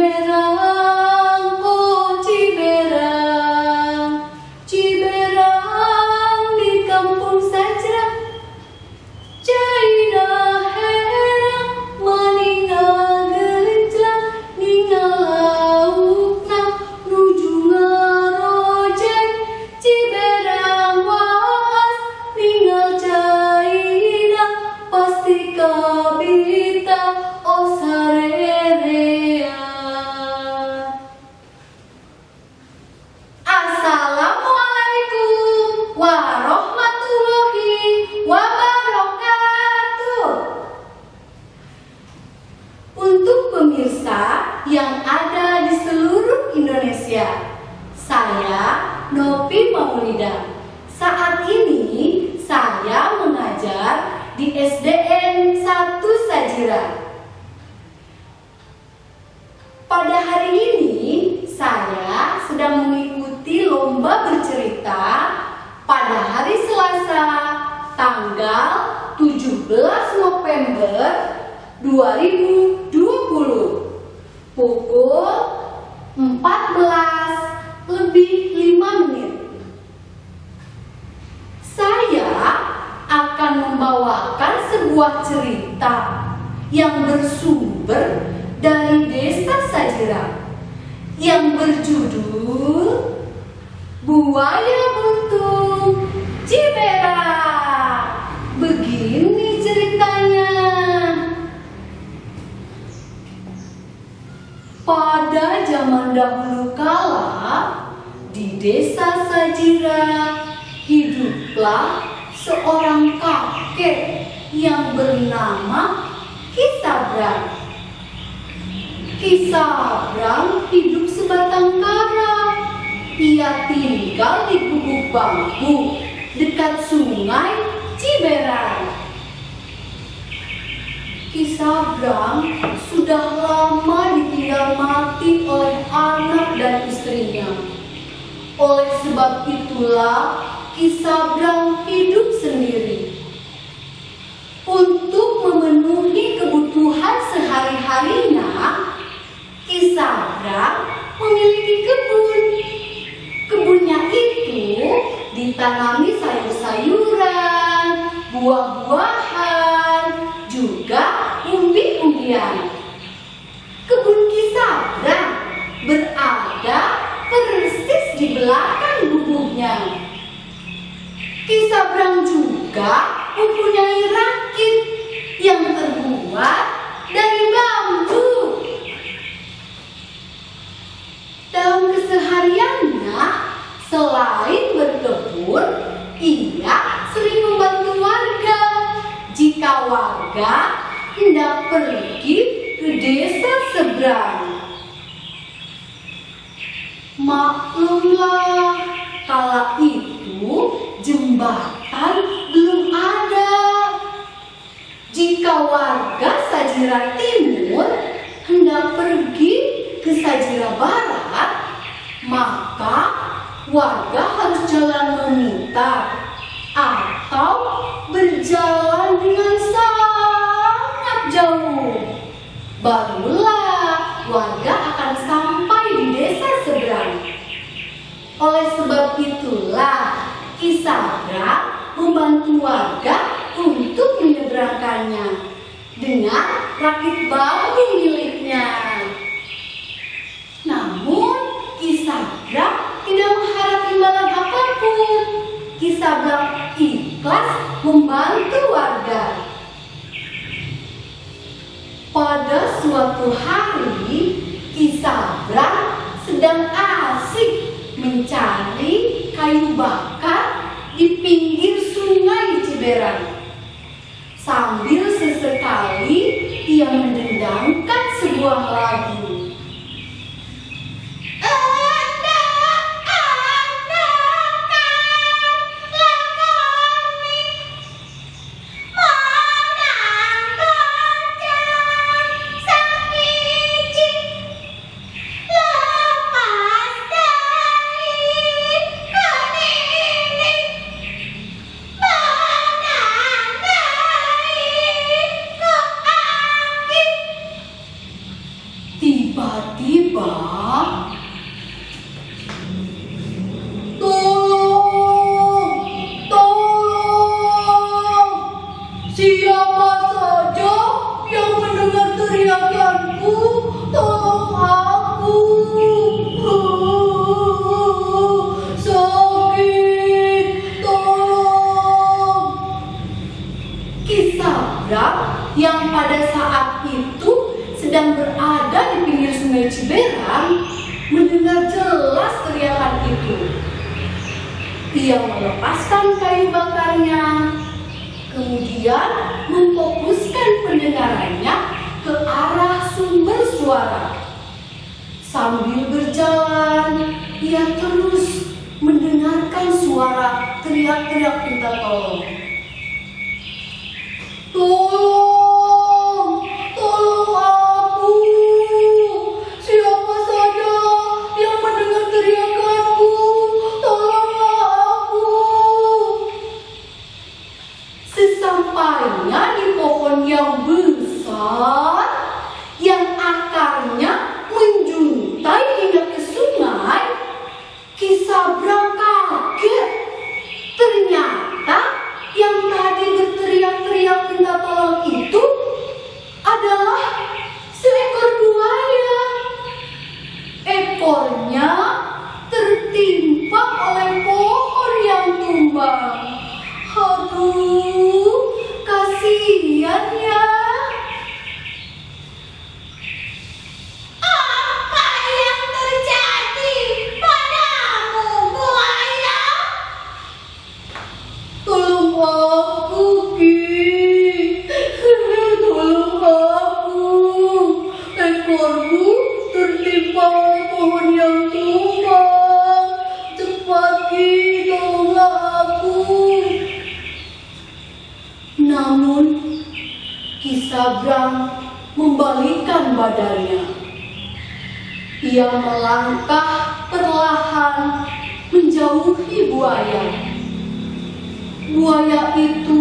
Ciberang, oh Ciberang, Ciberang di kampung Sajrak. Jaina herang meninggal gejlang, ninggal laukna nuju ngarojek. Ciberang waas ninggal Jaina, pasti kabita o sarerea. Assalamualaikum warahmatullahi wabarakatuh. Untuk pemirsa yang ada di seluruh Indonesia, saya Nopi Maulida. Saat ini saya mengajar di SDN 1 Sajira. Pada hari ini saya sedang mengikuti lomba bercerita pada hari Selasa tanggal 17 November 2020 pukul 14:05. Saya akan membawakan sebuah cerita yang bersumber dari Desa Sajira yang berjudul Buaya Buntung Ciberang. Begini ceritanya. Pada zaman dahulu kala, di Desa Sajira hiduplah seorang kakek yang bernama Kisabrang. Kisabrang hidup sebatang kara. Ia tinggal di gubuk bambu dekat sungai Ciberang. Kisabrang sudah lama ditinggal mati oleh anak dan istrinya. Oleh sebab itulah Kisabrang hidup sendiri. Untuk memenuhi kebutuhan sehari-harinya, Kisabrang memiliki kebun. Kebunnya itu ditanami sayur-sayuran, buah-buahan, juga umbi-umbian. Kebun Kisabrang berada persis di belakang gubuknya. Kisabrang juga mempunyai rakit yang terbuat dari bambu. Dalam kesehariannya, selain berkebun, ia sering membantu warga jika warga hendak pergi ke desa seberang. Maklumlah, kala itu jembatan belum ada. Jika warga Sajira Timur hendak pergi ke Sajira Barat, maka warga harus jalan memutar atau berjalan dengan sangat jauh. Barulah warga akan sampai di desa seberang. Oleh sebab itulah Kisabrang membantu warga untuk menyeberangkannya dengan rakit bambu miliknya. Namun Kisabrang tidak mengharap imbalan apapun. Kisabrang ikhlas membantu warga. Pada suatu hari, Kisabrang sedang asik mencari kayu bakar di pinggir sungai Ciberang. Sambil sesekali ia mendendangkan sebuah lagu. Tiba-tiba, tolong, tolong, siapa saja yang mendengar teriakanku, tolong aku, sakit, tolong. Ki Sabrang yang pada saat itu sedang berada di pinggir sungai Ciberang mendengar jelas teriakan itu. Ia melepaskan kayu bakarnya, kemudian memfokuskan pendengarannya ke arah sumber suara. Sambil berjalan, ia terus mendengarkan suara teriak-teriak minta tolong. Tolong, tolong aku. Siapa saja yang mendengar teriakanku, tolonglah aku. Sesampainya di pohon yang besar, yang akarnya menjuntai hingga ke sungai, Ki Sabrang kaget. Ternyata yang tadi berteriak-teriak minta tolong itu adalah seekor buaya. Ekornya tertimpa oleh pohon yang tumbang. Aduh, kasihan ya. Apa yang terjadi padamu, buaya? Tolong aku, Ki. Tolong aku. Ekorku tertimpa oleh pohon yang tumbang. Cepat, Ki, tolonglah aku. Namun, Ki Sabrang membalikkan badannya. Ia melangkah perlahan menjauhi buaya. Buaya itu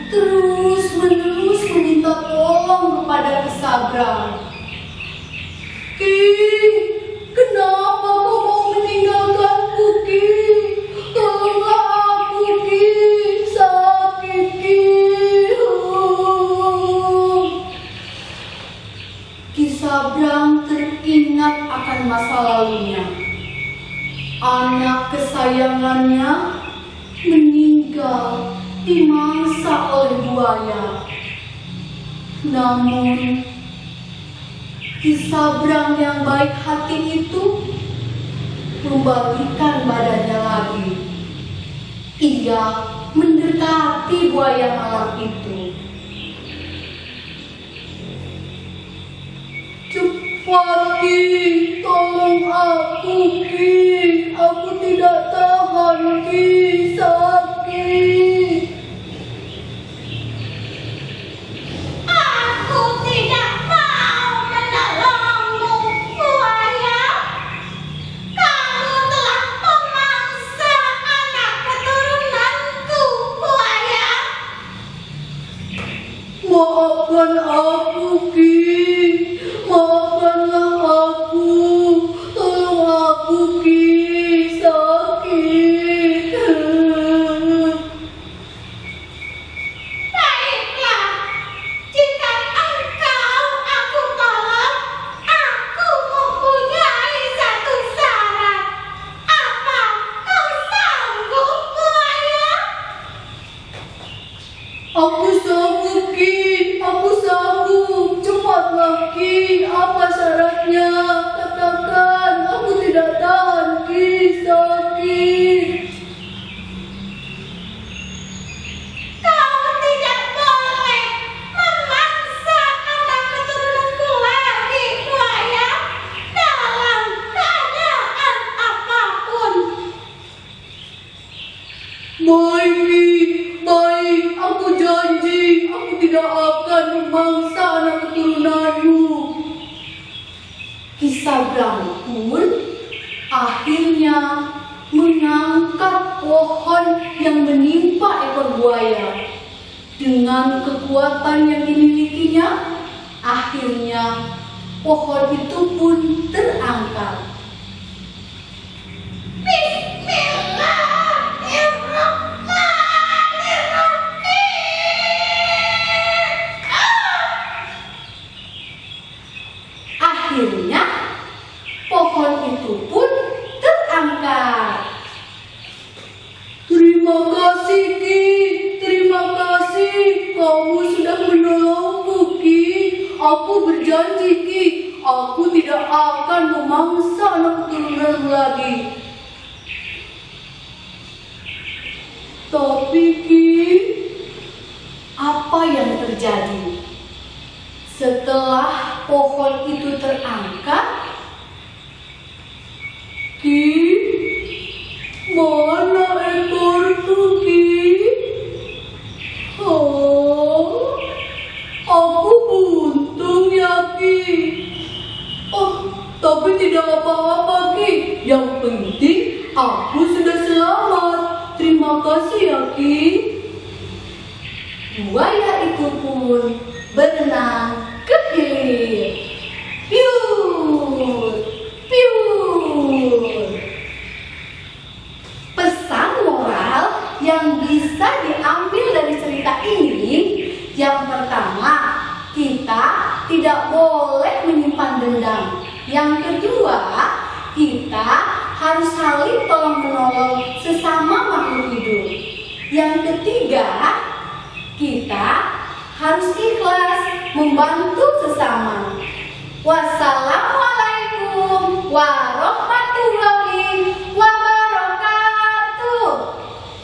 terus-menerus meminta tolong kepada Ki Sabrang. Ki, kenapa kau mau meninggalkanku, Ki? Tolonglah aku, Ki. Sakit, Ki. Ki Sabrang teringat akan masa lalunya. Anak kesayangannya meninggal dimangsa oleh buaya. Namun, Ki Sabrang yang baik hati itu membalikkan badannya lagi. Ia mendekati buaya malang itu. Cepat, Ki, tolong aku, Ki. Aku tidak tahan, Ki. Sakit. Aku tidak mau menolongmu, buaya. Kamu telah memangsa anak keturunanku, buaya. Maafkan aku, Ki. Maafkanlah aku. Tolong aku, Ki. Sakit. Baiklah, jika engkau aku tolong, aku mempunyai satu syarat. Apa kau sanggup, buaya? Aku sanggup, Ki. Aku sanggup. Cepatlah, Ki. Apa syaratnya? Katakan. Aku tidak tahan, Ki. Sakit. Kau tidak boleh memaksa anak keturunanku lagi, buaya, dalam keadaan apapun. Baik, Ki. Baik. Aku janji. Aku tidak akan memangsa anak keturunanmu. Ki Sabrang pun akhirnya mengangkat pohon yang menimpa ekor buaya. Dengan kekuatan yang dimilikinya, akhirnya pohon itu pun terangkat. Akhirnya pohon itu pun terangkat. Terima kasih Ki, terima kasih kamu sudah menolongku Ki. Aku berjanji Ki, aku tidak akan memangsa anak keturunanmu lagi. Tapi Ki, apa yang terjadi? Setelah pohon itu terangkat, Ki, mana ekorku Ki? Oh, aku buntung ya Ki. Oh, tapi tidak apa-apa Ki. Yang penting aku sudah selamat. Terima kasih ya Ki. Buaya itu pun berenang ke hilir. Piur, piur. Pesan moral yang bisa diambil dari cerita ini, yang pertama, kita tidak boleh menyimpan dendam. Yang kedua, kita harus saling tolong-menolong sesama makhluk hidup. Yang ketiga, kita harus ikhlas membantu sesama. Wassalamualaikum warahmatullahi